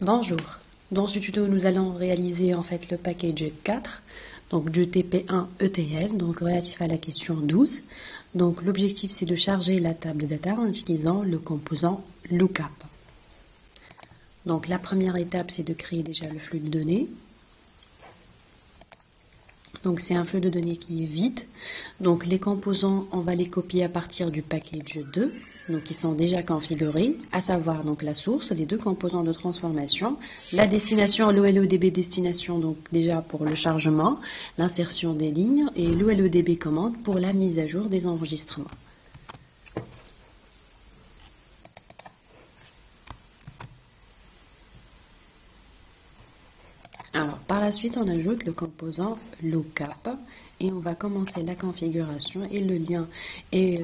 Bonjour. Dans ce tuto, nous allons réaliser en fait le package 4, donc du TP1 ETL, donc relatif à la question 12. Donc l'objectif c'est de charger la table data en utilisant le composant lookup. Donc la première étape c'est de créer déjà le flux de données. Donc c'est un flux de données qui est vide. Donc les composants, on va les copier à partir du package 2, donc ils sont déjà configurés, à savoir donc la source, les deux composants de transformation, la destination, l'OLEDB destination, donc déjà pour le chargement, l'insertion des lignes, et l'OLEDB commande pour la mise à jour des enregistrements. Alors, par la suite, on ajoute le composant lookup et on va commencer la configuration et le lien. Et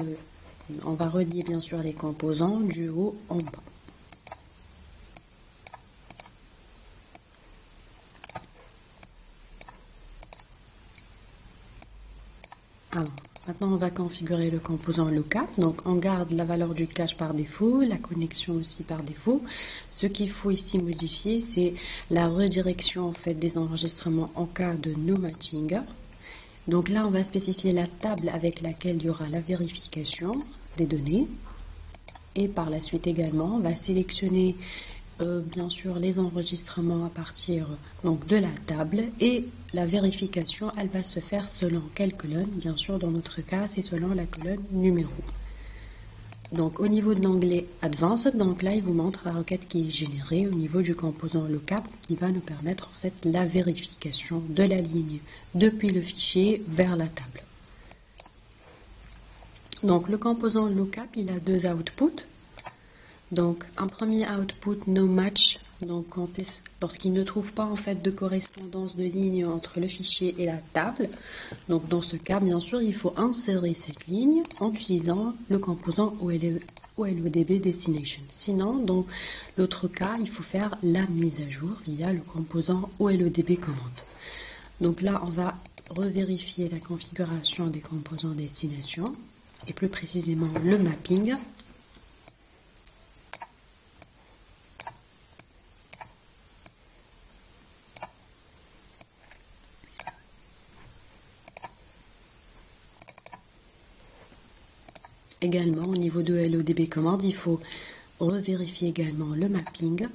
on va relier bien sûr les composants du haut en bas. Alors, maintenant, on va configurer le composant lookup. Donc, on garde la valeur du cache par défaut, la connexion aussi par défaut. Ce qu'il faut ici modifier, c'est la redirection en fait des enregistrements en cas de no matching. Donc là, on va spécifier la table avec laquelle il y aura la vérification des données. Et par la suite également, on va sélectionner bien sûr les enregistrements à partir donc, de la table. Et la vérification, elle va se faire selon quelle colonne. Bien sûr, dans notre cas, c'est selon la colonne numéro. Donc au niveau de l'onglet Advanced, donc là il vous montre la requête qui est générée au niveau du composant lookup qui va nous permettre en fait la vérification de la ligne depuis le fichier vers la table. Donc le composant lookup il a deux outputs. Donc un premier output no match, donc lorsqu'il ne trouve pas en fait de correspondance de ligne entre le fichier et la table. Donc dans ce cas bien sûr il faut insérer cette ligne en utilisant le composant OLEDB destination. Sinon dans l'autre cas il faut faire la mise à jour via le composant OLEDB commande. Donc là on va revérifier la configuration des composants destination et plus précisément le mapping. Également, au niveau de LODB commande, il faut revérifier également le mapping.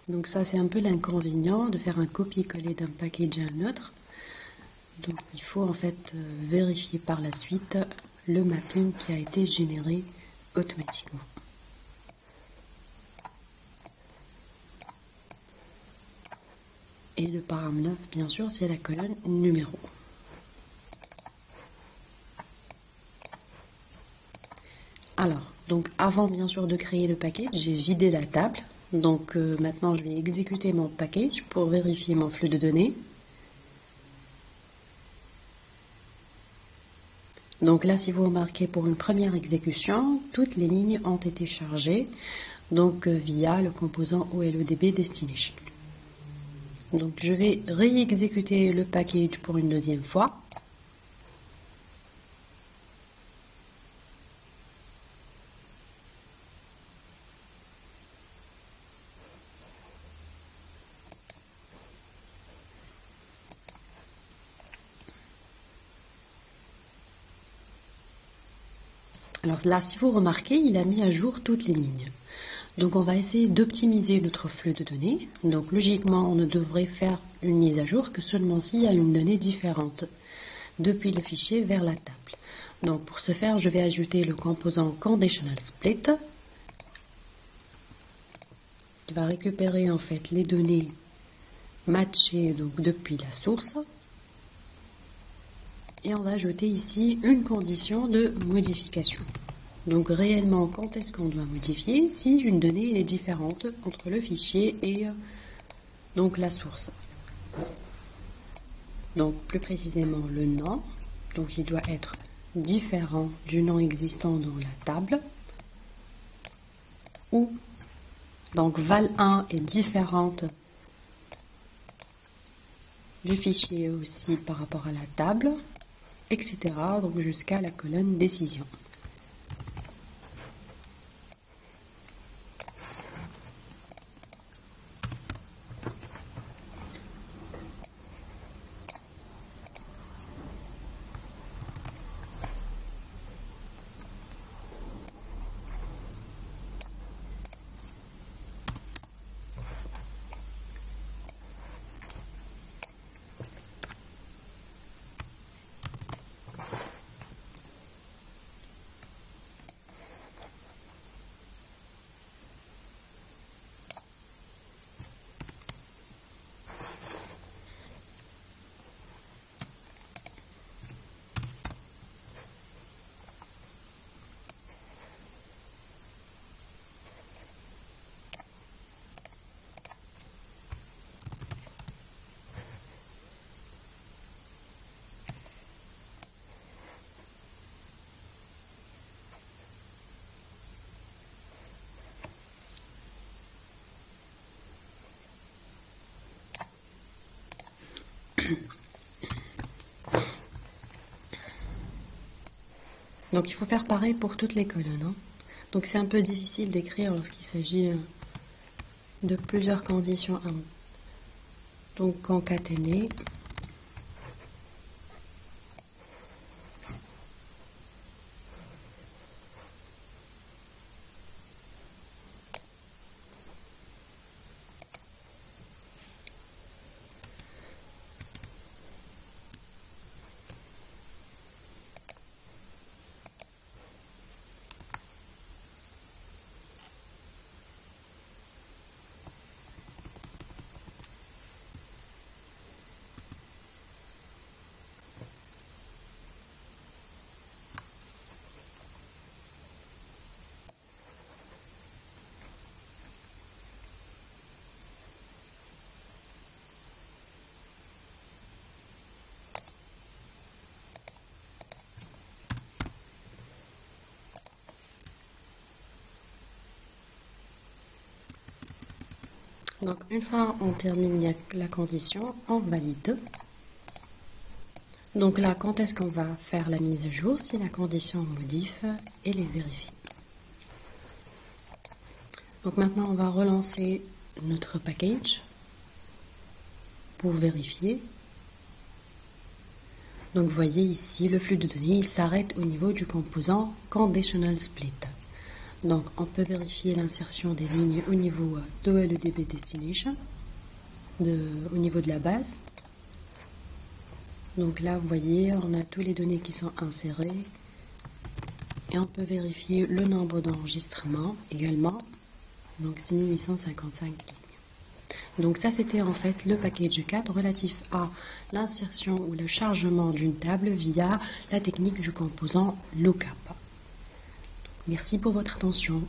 Donc ça, c'est un peu l'inconvénient de faire un copier-coller d'un package à un autre. Donc il faut en fait vérifier par la suite le mapping qui a été généré automatiquement. Et le param 9, bien sûr, c'est la colonne numéro. Alors, donc avant bien sûr de créer le package, j'ai vidé la table. Donc maintenant je vais exécuter mon package pour vérifier mon flux de données. Donc là, si vous remarquez, pour une première exécution, toutes les lignes ont été chargées donc via le composant OLEDB destination. Donc je vais réexécuter le package pour une deuxième fois. Alors là, si vous remarquez, il a mis à jour toutes les lignes. Donc on va essayer d'optimiser notre flux de données. Donc logiquement, on ne devrait faire une mise à jour que seulement s'il y a une donnée différente depuis le fichier vers la table. Donc pour ce faire, je vais ajouter le composant Conditional Split qui va récupérer en fait les données matchées donc depuis la source. Et on va ajouter ici une condition de modification. Donc réellement, quand est-ce qu'on doit modifier? Si une donnée est différente entre le fichier et donc la source. Donc plus précisément le nom. Donc il doit être différent du nom existant dans la table. Ou donc val1 est différente du fichier aussi par rapport à la table, etc. Donc jusqu'à la colonne décision. Donc il faut faire pareil pour toutes les colonnes, hein. Donc c'est un peu difficile d'écrire lorsqu'il s'agit de plusieurs conditions. Donc concaténer. Donc une fois on termine la condition, on valide. Donc là, quand est-ce qu'on va faire la mise à jour? Si la condition modif et les vérifie. Donc maintenant on va relancer notre package pour vérifier. Donc vous voyez ici le flux de données, il s'arrête au niveau du composant Conditional Split. Donc on peut vérifier l'insertion des lignes au niveau de LEDB Destination, au niveau de la base. Donc là vous voyez, on a toutes les données qui sont insérées et on peut vérifier le nombre d'enregistrements également. Donc 6855 lignes. Donc ça c'était en fait le package 4 relatif à l'insertion ou le chargement d'une table via la technique du composant lookup. Merci pour votre attention.